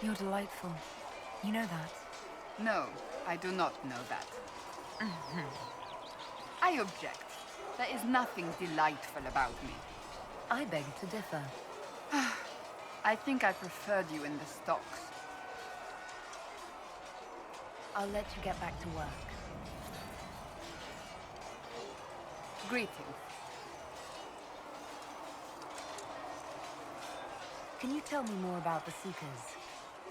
You're delightful. You know that. No, I do not know that. I object. There is nothing delightful about me. I beg to differ. I think I preferred you in the stocks. I'll let you get back to work. Greetings. Can you tell me more about the Seekers?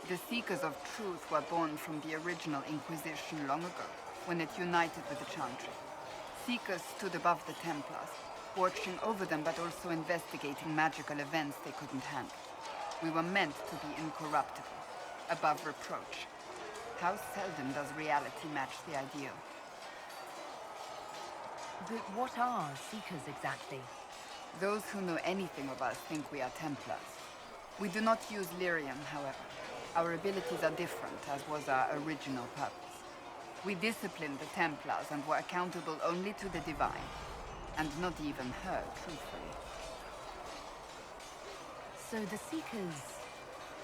The Seekers of Truth were born from the original Inquisition long ago, when it united with the Chantry. Seekers stood above the Templars, watching over them but also investigating magical events they couldn't handle. We were meant to be incorruptible, above reproach. How seldom does reality match the ideal? But what are Seekers exactly? Those who know anything of us think we are Templars. We do not use lyrium, however. Our abilities are different, as was our original purpose. We disciplined the Templars and were accountable only to the Divine, and not even her, truthfully. So the Seekers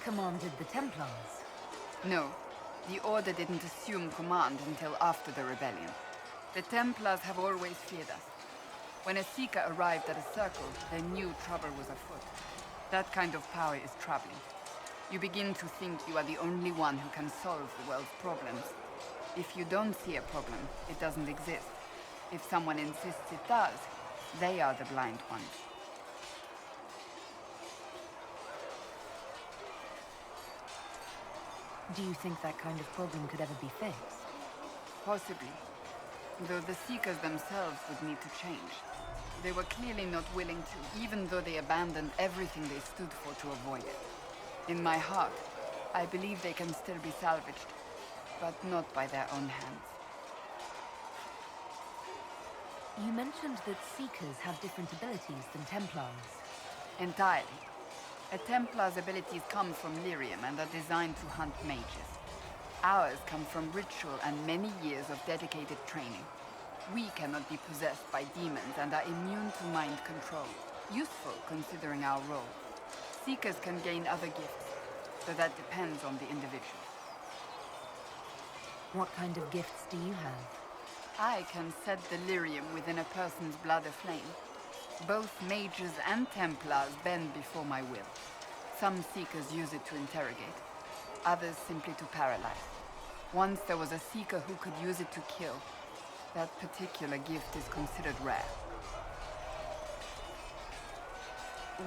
commanded the Templars? No, the Order didn't assume command until after the rebellion. The Templars have always feared us. When a Seeker arrived at a circle, they knew trouble was afoot. That kind of power is troubling. You begin to think you are the only one who can solve the world's problems. If you don't see a problem, it doesn't exist. If someone insists it does, they are the blind ones. Do you think that kind of problem could ever be fixed? Possibly. Though the Seekers themselves would need to change. They were clearly not willing to, even though they abandoned everything they stood for to avoid it. In my heart, I believe they can still be salvaged, but not by their own hands. You mentioned that Seekers have different abilities than Templars. Entirely. A Templar's abilities come from lyrium and are designed to hunt mages. Ours come from ritual and many years of dedicated training. We cannot be possessed by demons and are immune to mind control. Useful considering our role. Seekers can gain other gifts, so that depends on the individual. What kind of gifts do you have? I can set the lyrium within a person's blood aflame. Both mages and Templars bend before my will. Some Seekers use it to interrogate, others simply to paralyze. Once there was a Seeker who could use it to kill. That particular gift is considered rare.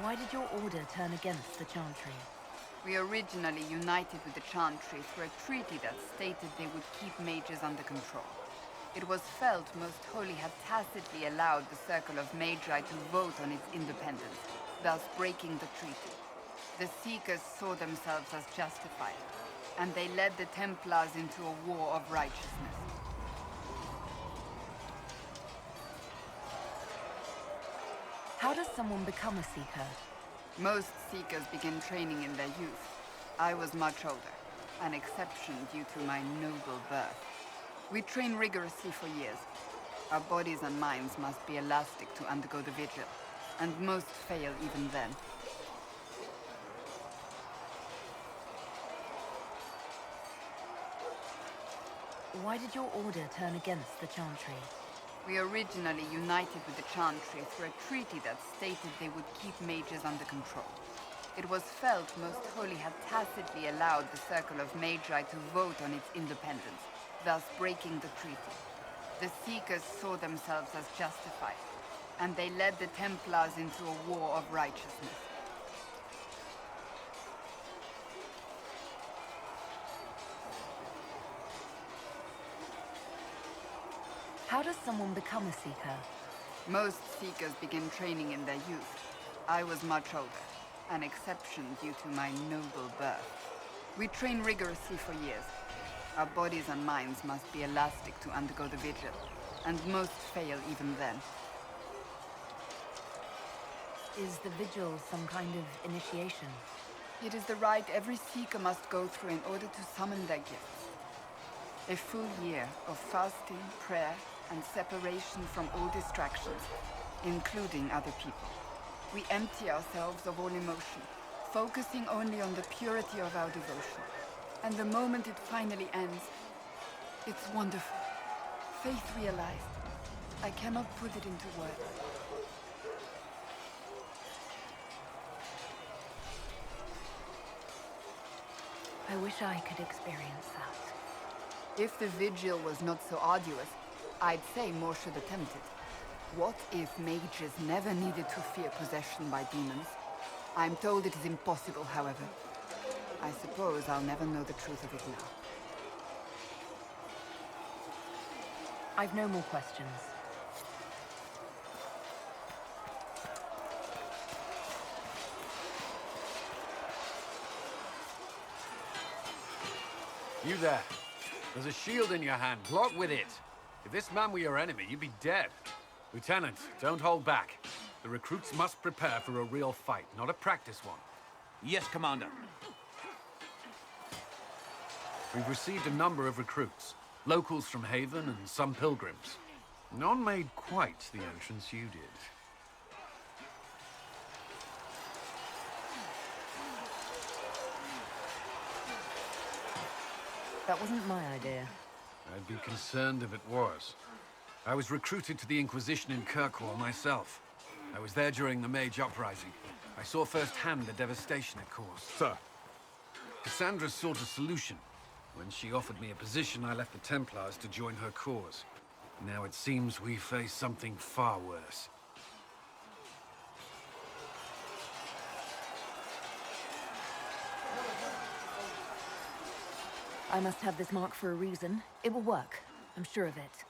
Why did your order turn against the Chantry? We originally united with the Chantry through a treaty that stated they would keep mages under control. It was felt Most Holy had tacitly allowed the Circle of Magi to vote on its independence, thus breaking the treaty. The Seekers saw themselves as justified, and they led the Templars into a war of righteousness. How does someone become a Seeker? Most Seekers begin training in their youth. I was much older, an exception due to my noble birth. We train rigorously for years. Our bodies and minds must be elastic to undergo the vigil, and most fail even then. Why did your order turn against the Chantry? We originally united with the Chantry through a treaty that stated they would keep mages under control. It was felt Most Holy had tacitly allowed the Circle of Magi to vote on its independence, thus breaking the treaty. The Seekers saw themselves as justified, and they led the Templars into a war of righteousness. How does someone become a Seeker? Most Seekers begin training in their youth. I was much older, an exception due to my noble birth. We train rigorously for years. Our bodies and minds must be elastic to undergo the vigil, and most fail even then. Is the vigil some kind of initiation? It is the rite every Seeker must go through in order to summon their gifts. A full year of fasting, prayer, and separation from all distractions, including other people. We empty ourselves of all emotion, focusing only on the purity of our devotion. And the moment it finally ends, it's wonderful. Faith realized. I cannot put it into words. I wish I could experience that. If the vigil was not so arduous, I'd say more should attempt it. What if mages never needed to fear possession by demons? I'm told it is impossible, however. I suppose I'll never know the truth of it now. I've no more questions. You there. There's a shield in your hand. Block with it. If this man were your enemy, you'd be dead. Lieutenant, don't hold back. The recruits must prepare for a real fight, not a practice one. Yes, Commander. We've received a number of recruits. Locals from Haven and some pilgrims. None made quite the entrance you did. That wasn't my idea. I'd be concerned if it was. I was recruited to the Inquisition in Kirkwall myself. I was there during the Mage Uprising. I saw firsthand the devastation it caused. Sir. Cassandra sought a solution. When she offered me a position, I left the Templars to join her cause. Now it seems we face something far worse. I must have this mark for a reason. It will work. I'm sure of it.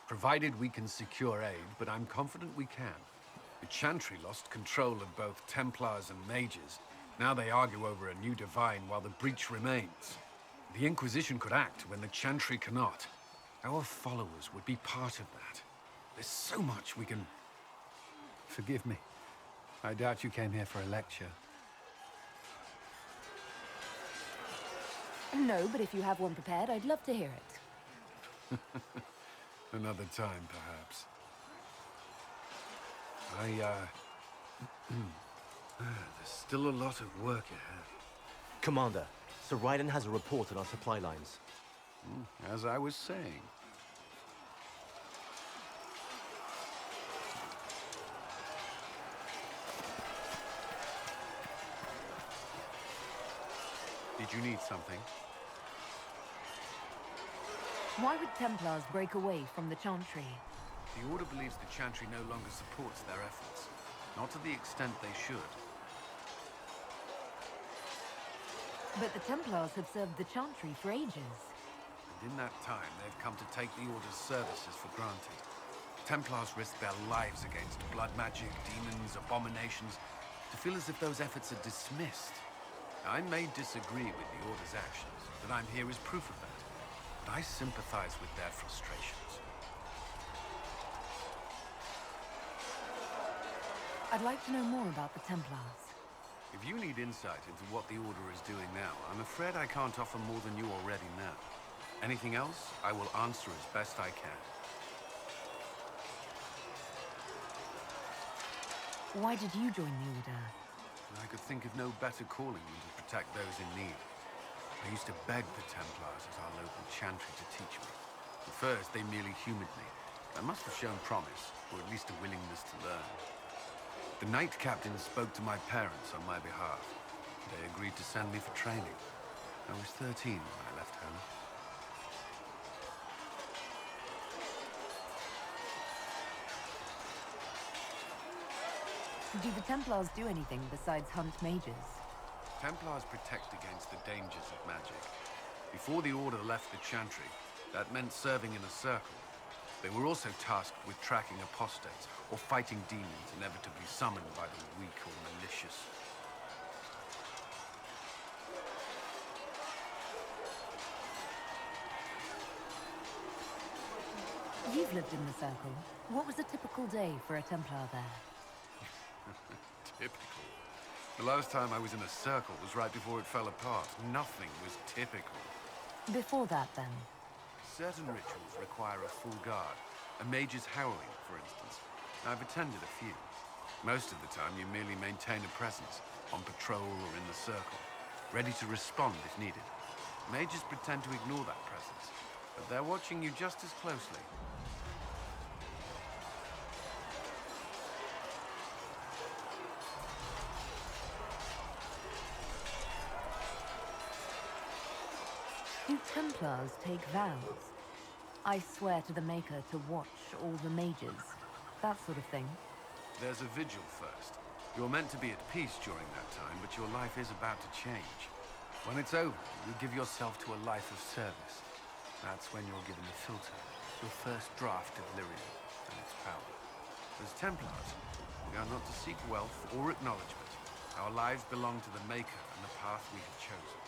Provided we can secure aid, but I'm confident we can. The Chantry lost control of both Templars and Mages. Now they argue over a new Divine while the breach remains. The Inquisition could act when the Chantry cannot. Our followers would be part of that. There's so much we can... Forgive me. I doubt you came here for a lecture. No, but if you have one prepared, I'd love to hear it. Another time, perhaps. There's still a lot of work ahead. Commander, Sir Raiden has a report on our supply lines. As I was saying. Did you need something? Why would Templars break away from the Chantry? The Order believes the Chantry no longer supports their efforts. Not to the extent they should. But the Templars have served the Chantry for ages. And in that time, they've come to take the Order's services for granted. Templars risk their lives against blood magic, demons, abominations, to feel as if those efforts are dismissed. I may disagree with the Order's actions, but I'm here as proof of that. But I sympathize with their frustrations. I'd like to know more about the Templars. If you need insight into what the Order is doing now, I'm afraid I can't offer more than you already know. Anything else, I will answer as best I can. Why did you join the Order? I could think of no better calling than to protect those in need. I used to beg the Templars as our local Chantry to teach me. At first, they merely humored me. I must have shown promise, or at least a willingness to learn. The Knight Captain spoke to my parents on my behalf. They agreed to send me for training. I was 13 when I left home. Do the Templars do anything besides hunt mages? Templars protect against the dangers of magic. Before the Order left the Chantry, that meant serving in a circle. They were also tasked with tracking apostates, or fighting demons inevitably summoned by the weak or malicious. You've lived in the Circle. What was a typical day for a Templar there? Typical. The last time I was in a circle was right before it fell apart. Nothing was typical. Before that, then? Certain rituals require a full guard. A mage's howling, for instance. I've attended a few. Most of the time, you merely maintain a presence, on patrol or in the circle, ready to respond if needed. Mages pretend to ignore that presence, but they're watching you just as closely. Do Templars take vows? I swear to the Maker to watch all the mages. That sort of thing. There's a vigil first. You're meant to be at peace during that time, but your life is about to change. When it's over, you give yourself to a life of service. That's when you're given the filter, your first draft of Lyrium and its power. As Templars, we are not to seek wealth or acknowledgement. Our lives belong to the Maker and the path we have chosen.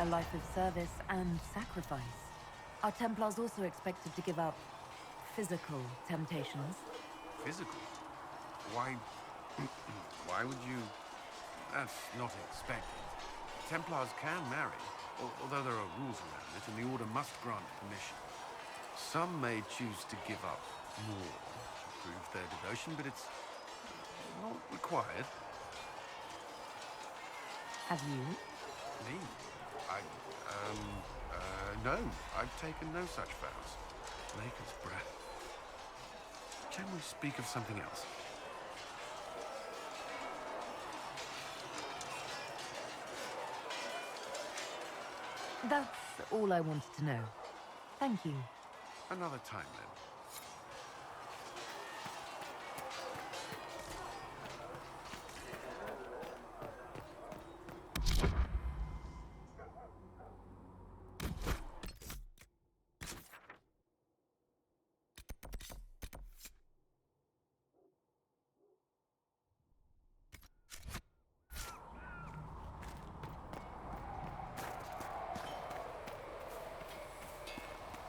A life of service and sacrifice. Are Templars also expected to give up physical temptations? Physical? Why... why would you... That's not expected. Templars can marry, although there are rules around it, and the Order must grant permission. Some may choose to give up more to prove their devotion, but it's not required. Have you? Me? No. I've taken no such vows. Maker's breath. Can we speak of something else? That's all I wanted to know. Thank you. Another time, then.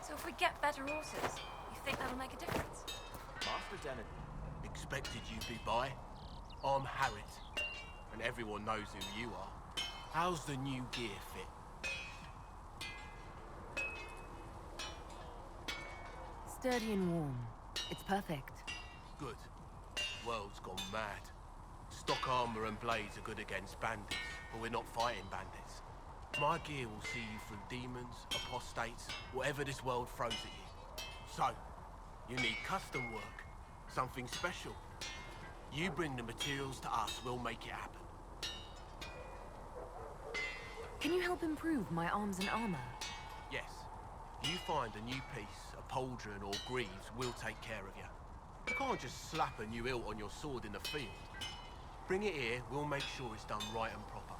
So if we get better horses, you think that'll make a difference? Master Dennet, expected you'd be by. I'm Harriet, and everyone knows who you are. How's the new gear fit? Sturdy and warm. It's perfect. Good. World's gone mad. Stock armor and blades are good against bandits, but we're not fighting bandits. My gear will see you through demons, apostates, whatever this world throws at you. So, you need custom work, something special. You bring the materials to us, we'll make it happen. Can you help improve my arms and armor? Yes. You find a new piece, a pauldron or greaves, we'll take care of you. You can't just slap a new hilt on your sword in the field. Bring it here, we'll make sure it's done right and proper.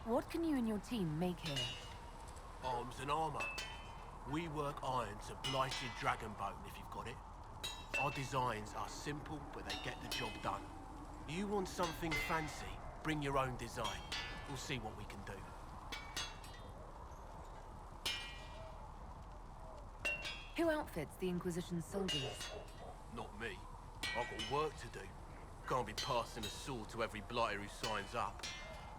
What can you and your team make here? Arms and armor. We work iron to blighted dragon bone if you've got it. Our designs are simple, but they get the job done. You want something fancy, bring your own design. We'll see what we can do. Who outfits the Inquisition soldiers? Not me. I've got work to do. Can't be passing a sword to every blighter who signs up.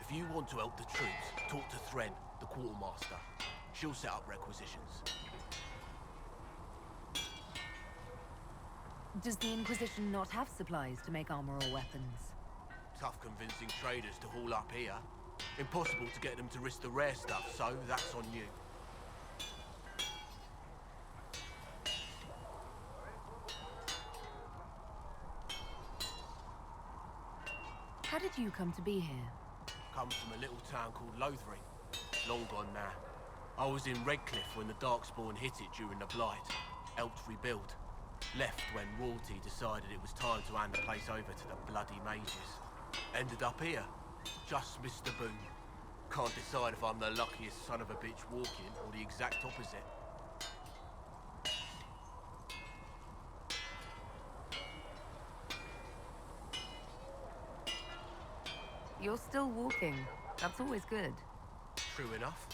If you want to help the troops, talk to Thren, the quartermaster. She'll set up requisitions. Does the Inquisition not have supplies to make armor or weapons? Tough convincing traders to haul up here. Impossible to get them to risk the rare stuff, so that's on you. How did you come to be here? Come from a little town called Lothering. Long gone now. I was in Redcliffe when the Darkspawn hit it during the Blight. Helped rebuild. Left when royalty decided it was time to hand the place over to the bloody mages. Ended up here. Just missed the boom. Can't decide if I'm the luckiest son of a bitch walking or the exact opposite. You're still walking. That's always good. True enough.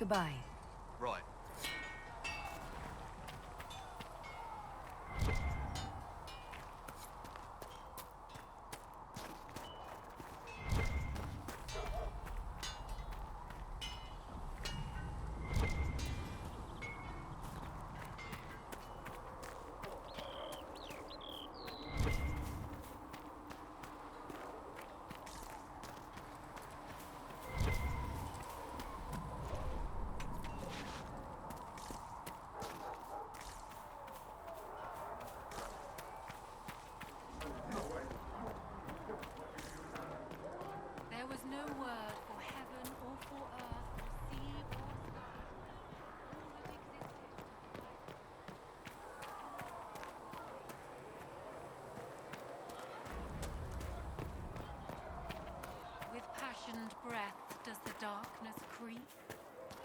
Goodbye. Right.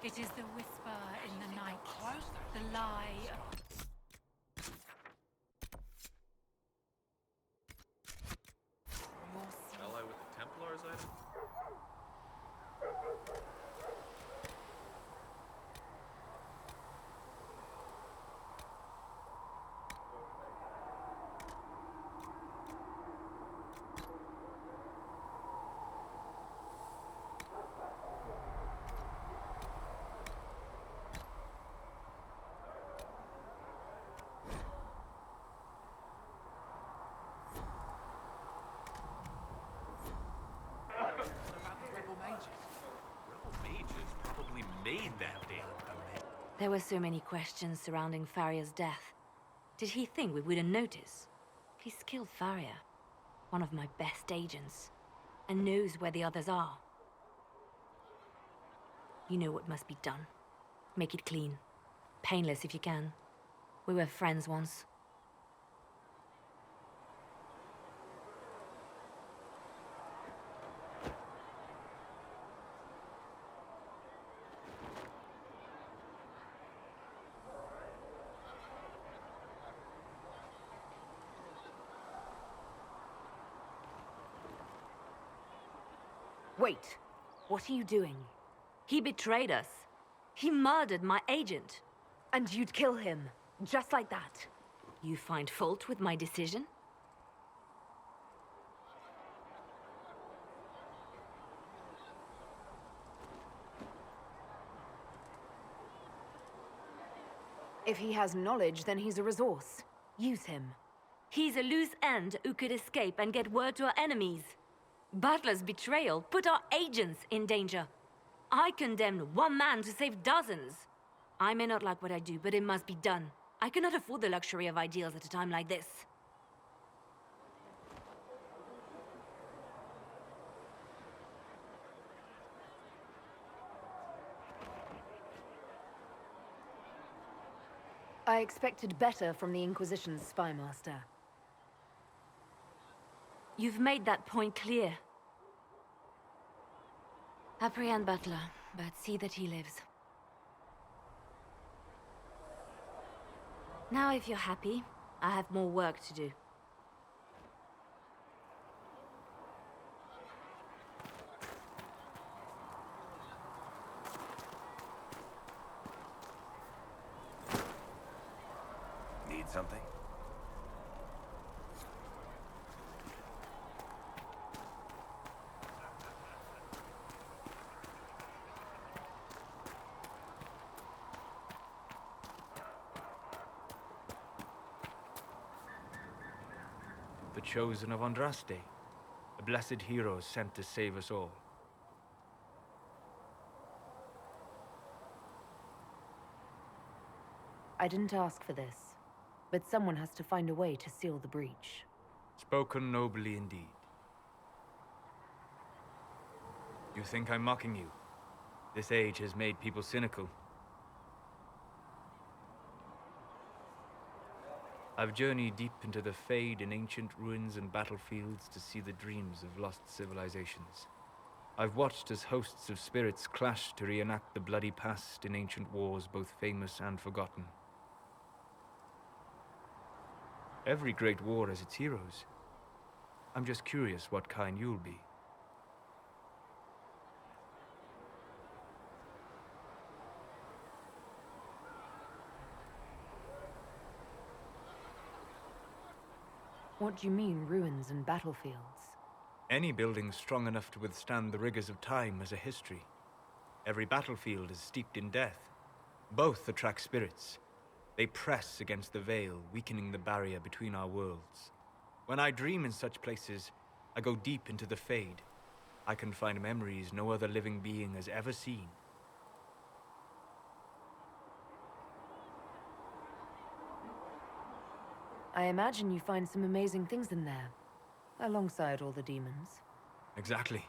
It is the whisper in the night, the lie. Ally with the Templars item? Rebel mages probably made that damn thing. There were so many questions surrounding Farria's death. Did he think we wouldn't notice? He's killed Farria, one of my best agents, and knows where the others are. You know what must be done. Make it clean. Painless if you can. We were friends once. Wait. What are you doing? He betrayed us. He murdered my agent. And you'd kill him, just like that. You find fault with my decision? If he has knowledge, then he's a resource. Use him. He's a loose end who could escape and get word to our enemies. Butler's betrayal put our agents in danger. I condemned one man to save dozens. I may not like what I do, but it must be done. I cannot afford the luxury of ideals at a time like this. I expected better from the Inquisition's spy master. You've made that point clear. Apprehend Butler, but see that he lives. Now, if you're happy, I have more work to do. Need something? The chosen of Andraste, a blessed hero sent to save us all. I didn't ask for this, but someone has to find a way to seal the breach. Spoken nobly indeed. You think I'm mocking you? This age has made people cynical. I've journeyed deep into the Fade in ancient ruins and battlefields to see the dreams of lost civilizations. I've watched as hosts of spirits clash to reenact the bloody past in ancient wars both famous and forgotten. Every great war has its heroes. I'm just curious what kind you'll be. What do you mean, ruins and battlefields? Any building strong enough to withstand the rigors of time has a history. Every battlefield is steeped in death. Both attract spirits. They press against the veil, weakening the barrier between our worlds. When I dream in such places, I go deep into the Fade. I can find memories no other living being has ever seen. I imagine you find some amazing things in there, alongside all the demons. Exactly.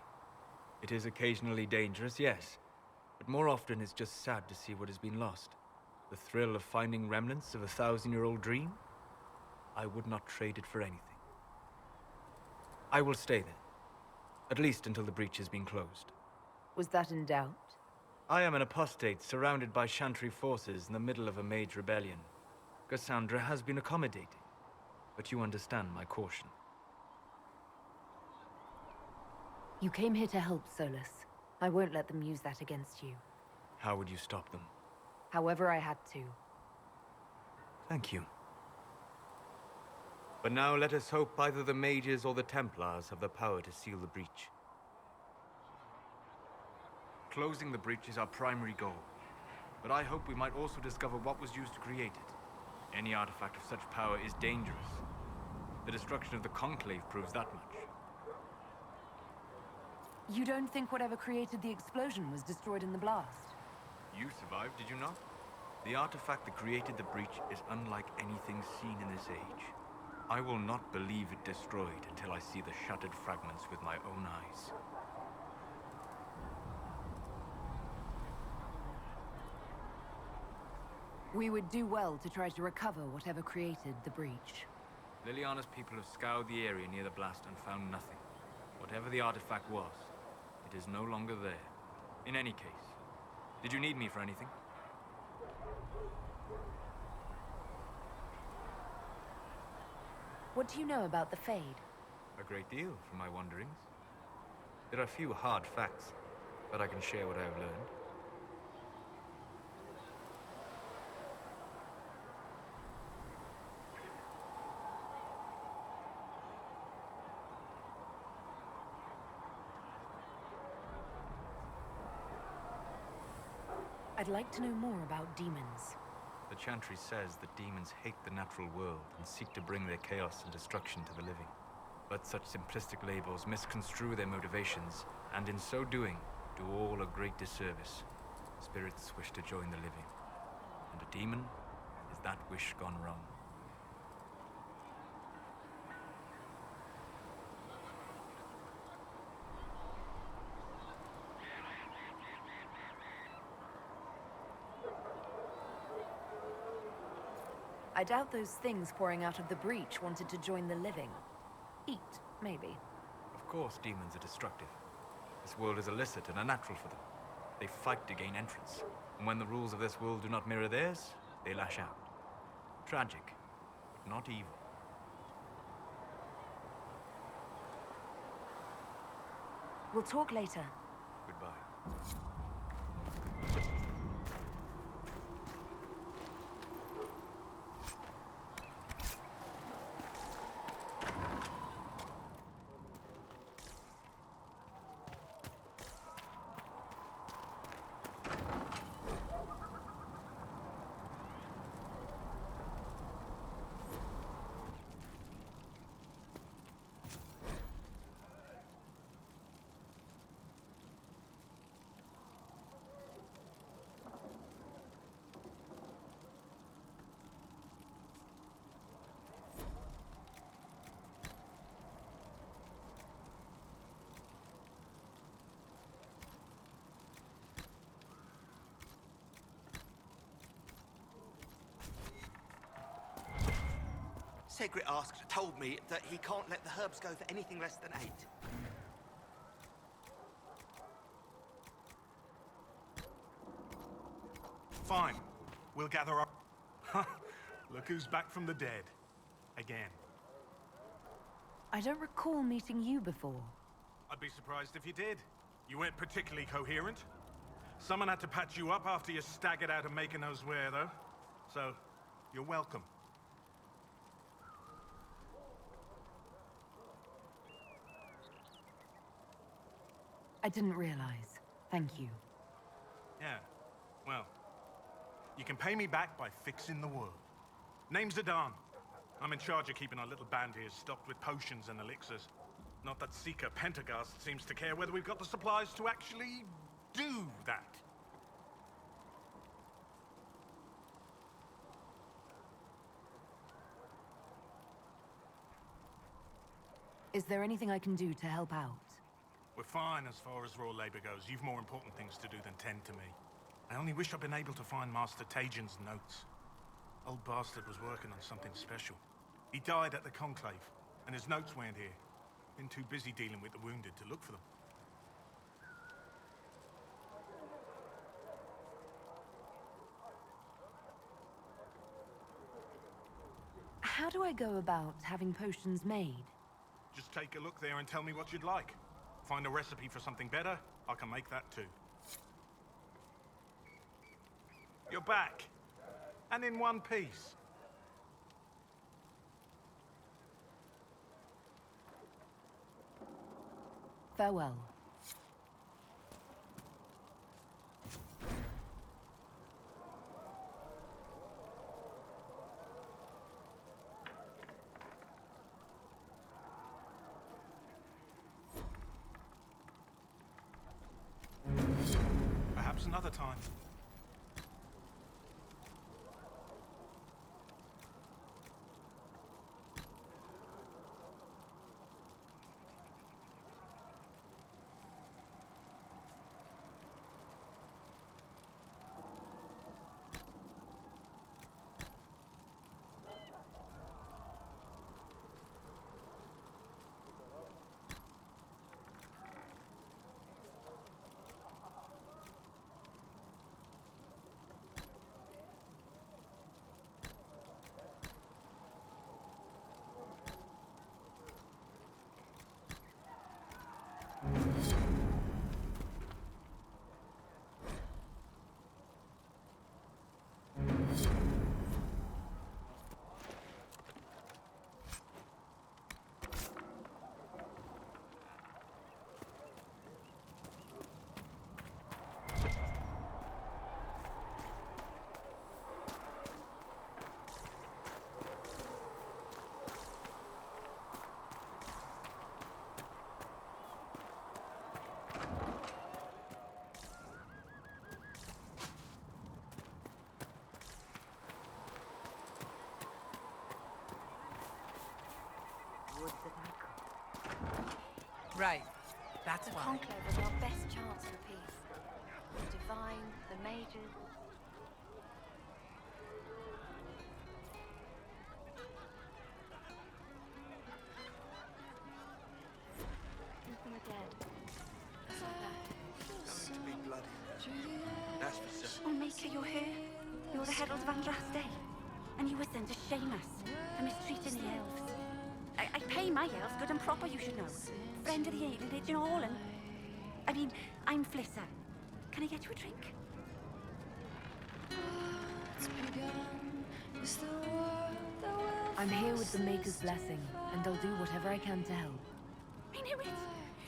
It is occasionally dangerous, yes. But more often it's just sad to see what has been lost. The thrill of finding remnants of a 1,000-year-old dream? I would not trade it for anything. I will stay there. At least until the breach has been closed. Was that in doubt? I am an apostate surrounded by Chantry forces in the middle of a mage rebellion. Cassandra has been accommodating, but you understand my caution. You came here to help, Solus. I won't let them use that against you. How would you stop them? However I had to. Thank you. But now let us hope either the mages or the Templars have the power to seal the breach. Closing the breach is our primary goal, but I hope we might also discover what was used to create it. Any artifact of such power is dangerous. The destruction of the Conclave proves that much. You don't think whatever created the explosion was destroyed in the blast? You survived, did you not? The artifact that created the breach is unlike anything seen in this age. I will not believe it destroyed until I see the shattered fragments with my own eyes. We would do well to try to recover whatever created the breach. Liliana's people have scoured the area near the blast and found nothing. Whatever the artifact was, it is no longer there. In any case, did you need me for anything? What do you know about the Fade? A great deal from my wanderings. There are few hard facts, but I can share what I have learned. I'd like to know more about demons. The Chantry says that demons hate the natural world and seek to bring their chaos and destruction to the living. But such simplistic labels misconstrue their motivations, and in so doing, do all a great disservice. Spirits wish to join the living, and a demon is that wish gone wrong. I doubt those things pouring out of the breach wanted to join the living. Eat, maybe. Of course demons are destructive. This world is illicit and unnatural for them. They fight to gain entrance, and when the rules of this world do not mirror theirs, they lash out. Tragic, but not evil. We'll talk later. Goodbye. Segrit told me that he can't let the herbs go for anything less than 8. Fine. We'll gather up. Look who's back from the dead. Again. I don't recall meeting you before. I'd be surprised if you did. You weren't particularly coherent. Someone had to patch you up after you staggered out of making those wear, though. So, you're welcome. I didn't realize. Thank you. Yeah. Well, you can pay me back by fixing the world. Name's Adan. I'm in charge of keeping our little band here stocked with potions and elixirs. Not that Seeker Pentagast seems to care whether we've got the supplies to actually do that. Is there anything I can do to help out? We're fine as far as raw labor goes. You've more important things to do than tend to me. I only wish I'd been able to find Master Tajin's notes. Old bastard was working on something special. He died at the Conclave, and his notes weren't here. Been too busy dealing with the wounded to look for them. How do I go about having potions made? Just take a look there and tell me what you'd like. Find a recipe for something better, I can make that too. You're back. And in one piece. Farewell. Perhaps another time. Right. That's The why. Conclave was our best chance for peace. The Divine, the Mages. From the dead. That's like that. Going to be bloody. That's for certain. Oh, Maker, you're here. You're the Herald of Andraste. And you were sent to shame us for mistreating the elves. I pay my elves good and proper, you should know. Friend of the alienage and all, and... I mean, I'm Flissa. Can I get you a drink? I'm here with the Maker's blessing, and I'll do whatever I can to help. I know it!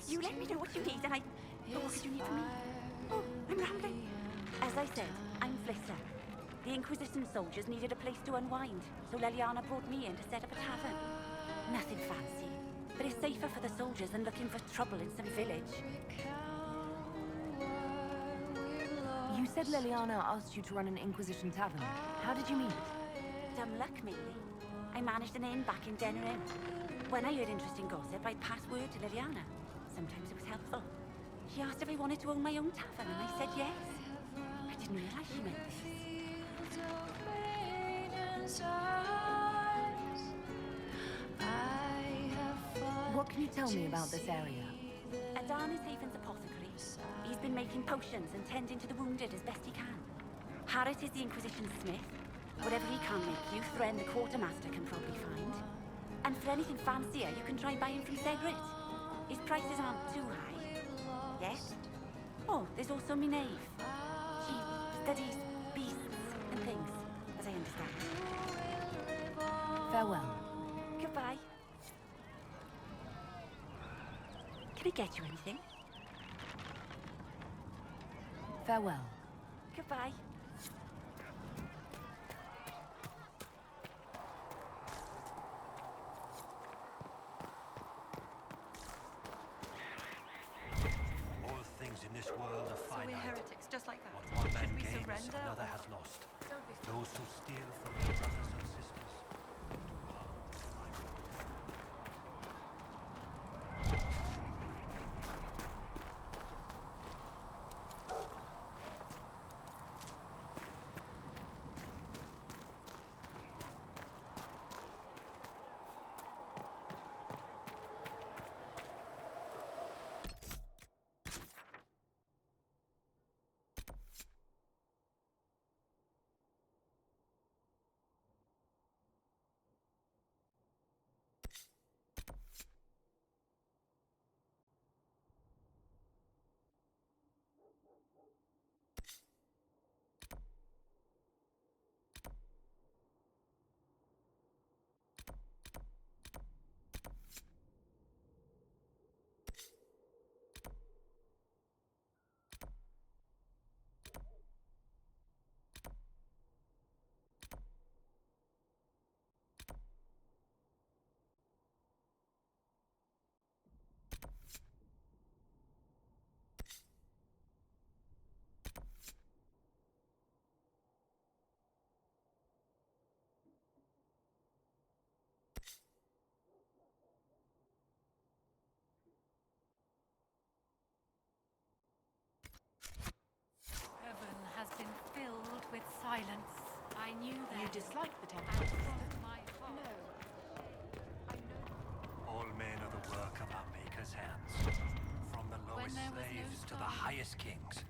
You let me know what you need, and I... Oh, what could you need from me? Oh, I'm rambling. As I said, I'm Flissa. The Inquisition soldiers needed a place to unwind, so Leliana brought me in to set up a tavern. Nothing fancy, but it's safer for the soldiers than looking for trouble in some village. You said Leliana asked you to run an Inquisition tavern. How did you meet? Dumb luck, mainly. I managed an inn back in Denner Inn. When I heard interesting gossip, I'd pass word to Leliana. Sometimes it was helpful. She asked if I wanted to own my own tavern, and I said yes. I didn't realize she meant this. What can you tell me about this area? Adan is Haven's apothecary. He's been making potions and tending to the wounded as best he can. Harrit is the Inquisition smith. Whatever he can't make you, Thren the quartermaster can probably find. And for anything fancier, you can try buying from Cedrit. His prices aren't too high. Yes? Oh, there's also Minave. She studies beasts and things, as I understand. Farewell. Goodbye. Can I get you anything? Farewell. Goodbye. All things in this world are So we're finite. heretics, just like that. What one man Should we gains, surrender? another has lost. Don't be Those who steal from their brothers and sisters. I knew that. You dislike the And Templars? from my heart. All men are the work of our Maker's hands. From the lowest there was no slaves to the star. highest kings.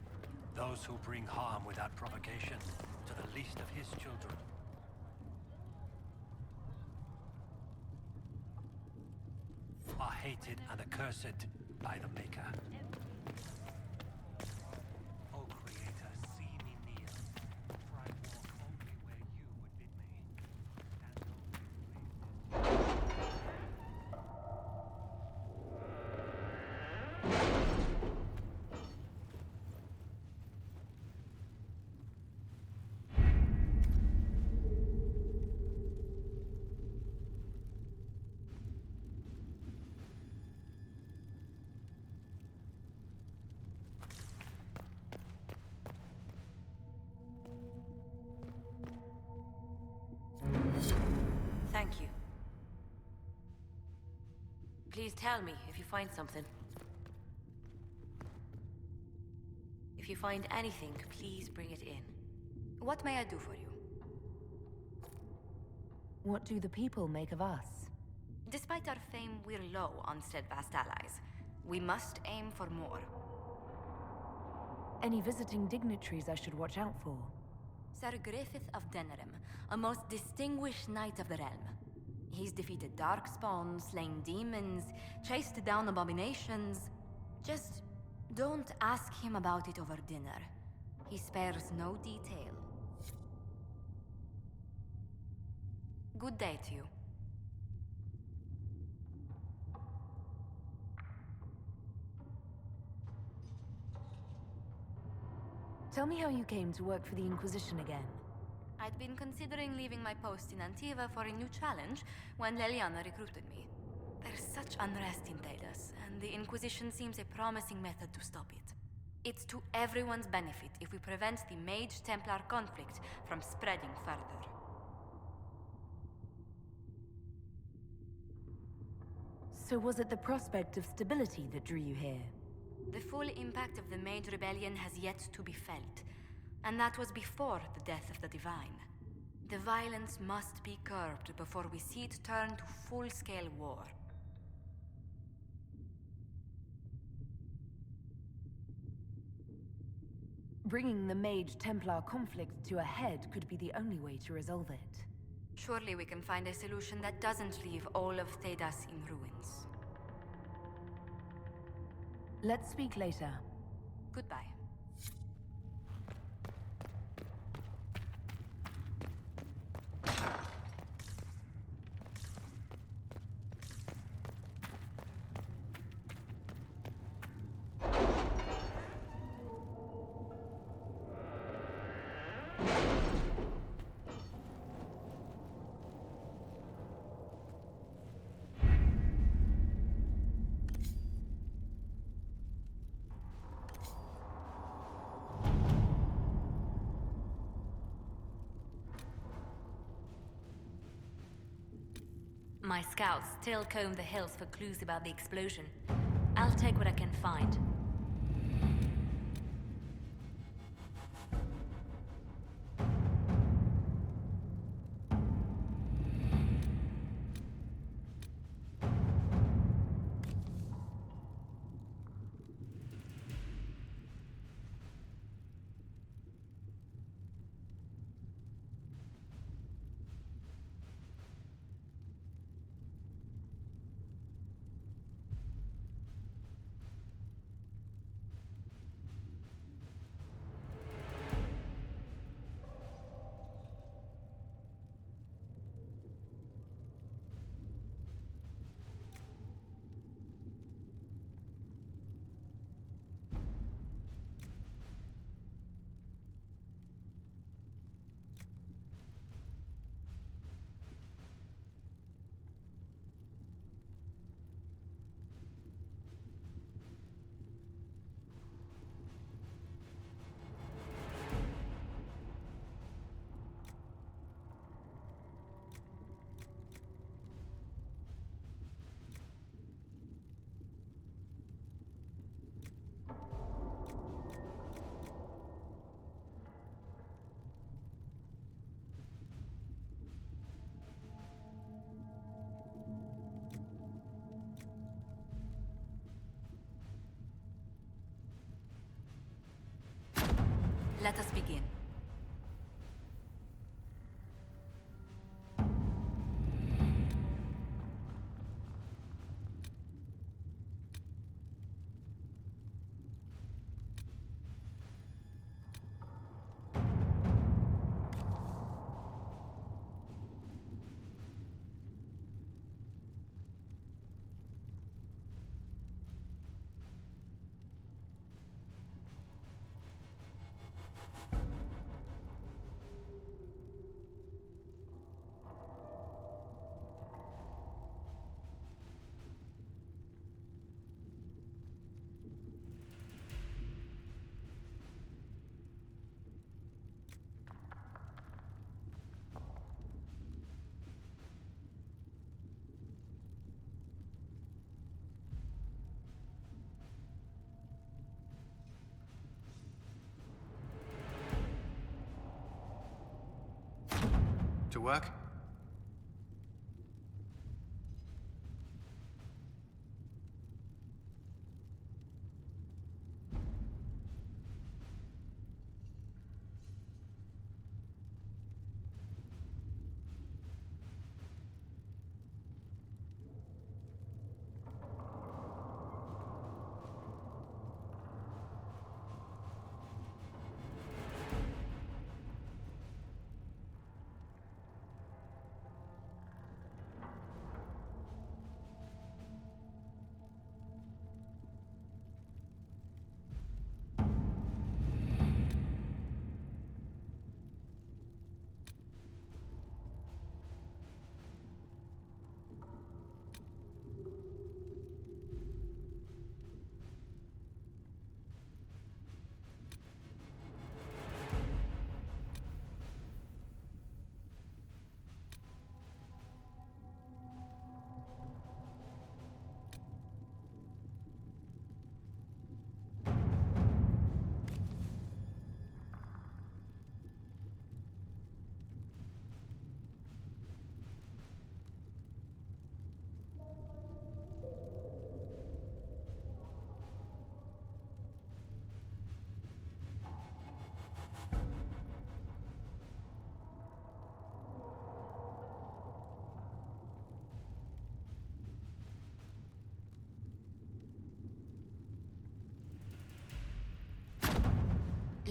Those who bring harm without provocation to the least of his children. Are hated and accursed by the Maker. O Creator, see me near, for I walk only where you would bid me, and only Thank you. Please tell me if you find something. If you find anything, please bring it in. What may I do for you? What do the people make of us? Despite our fame, we're low on steadfast allies. We must aim for more. Any visiting dignitaries I should watch out for? Sir Griffith of Denerim, a most distinguished knight of the realm. He's defeated darkspawn, slain demons, chased down abominations. Just don't ask him about it over dinner. He spares no detail. Good day to you. Tell me how you came to work for the Inquisition again. I'd been considering leaving my post in Antiva for a new challenge when Leliana recruited me. There's such unrest in Thedas, and the Inquisition seems a promising method to stop it. It's to everyone's benefit if we prevent the Mage-Templar conflict from spreading further. So was it the prospect of stability that drew you here? The full impact of the Mage Rebellion has yet to be felt, and that was before the death of the Divine. The violence must be curbed before we see it turn to full-scale war. Bringing the Mage-Templar conflict to a head could be the only way to resolve it. Surely we can find a solution that doesn't leave all of Thedas in ruins. Let's speak later. Goodbye. My scouts still comb the hills for clues about the explosion. I'll take what I can find. Let us begin. To work?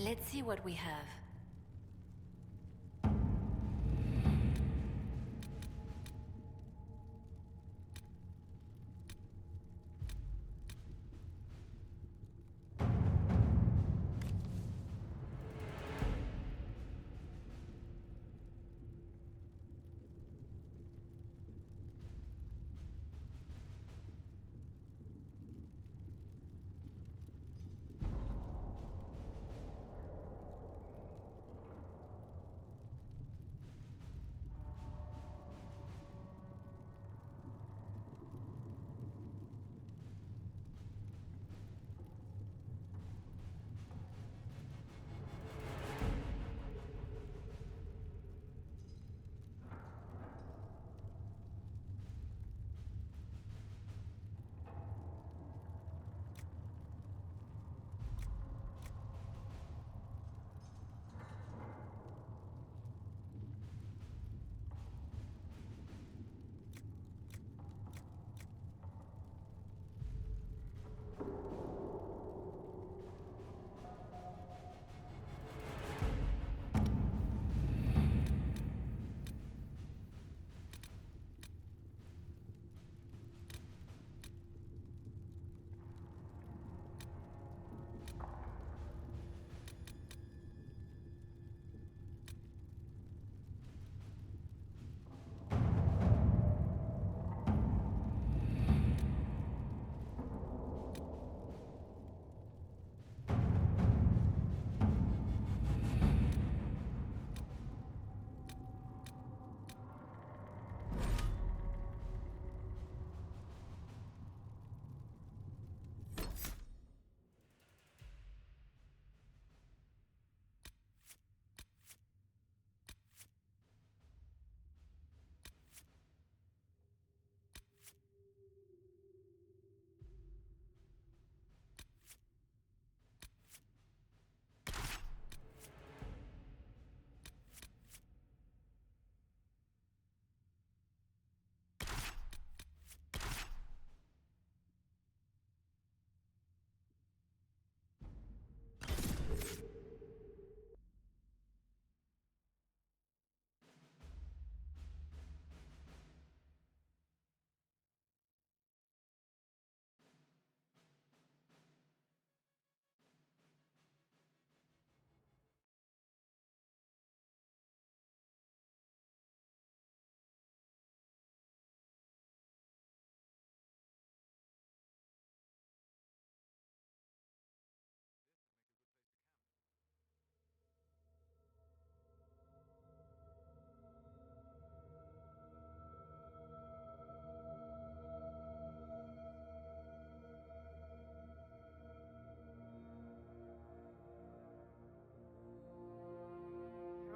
Let's see what we have.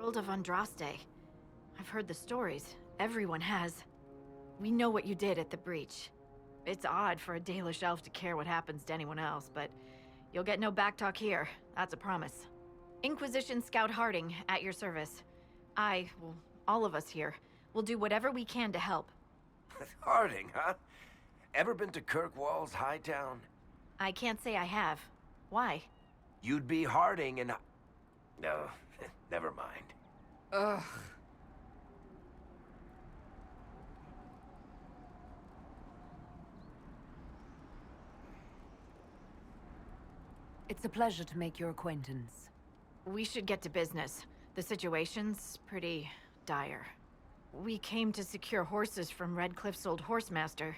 World of Andraste. I've heard the stories. Everyone has. We know what you did at the breach. It's odd for a Dalish elf to care what happens to anyone else, but you'll get no backtalk here. That's a promise. Inquisition Scout Harding, at your service. All of us here, will do whatever we can to help. Harding, huh? Ever been to Kirkwall's Hightown? I can't say I have. Why? You'd be Harding and no, never mind. Ugh. It's a pleasure to make your acquaintance. We should get to business. The situation's pretty dire. We came to secure horses from Redcliffe's old horsemaster.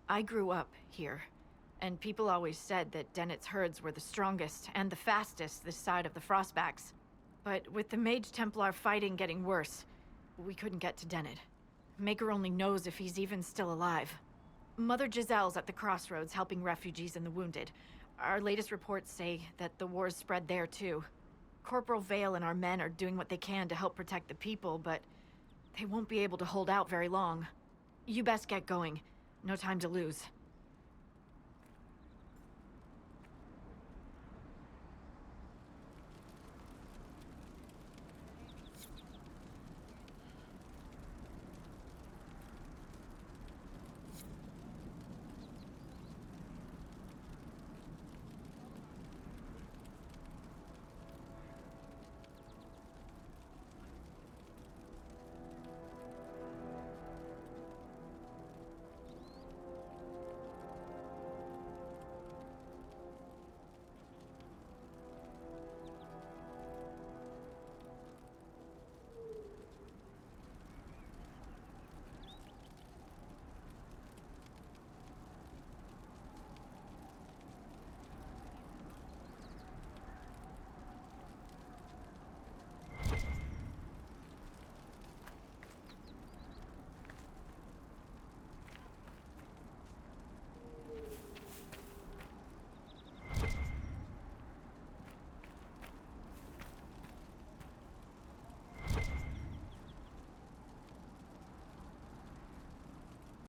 I grew up here, and people always said that Dennett's herds were the strongest and the fastest this side of the Frostbacks. But with the Mage Templar fighting getting worse, we couldn't get to Dennett. Maker only knows if he's even still alive. Mother Giselle's at the crossroads helping refugees and the wounded. Our latest reports say that the war's spread there too. Corporal Vale and our men are doing what they can to help protect the people, but they won't be able to hold out very long. You best get going. No time to lose.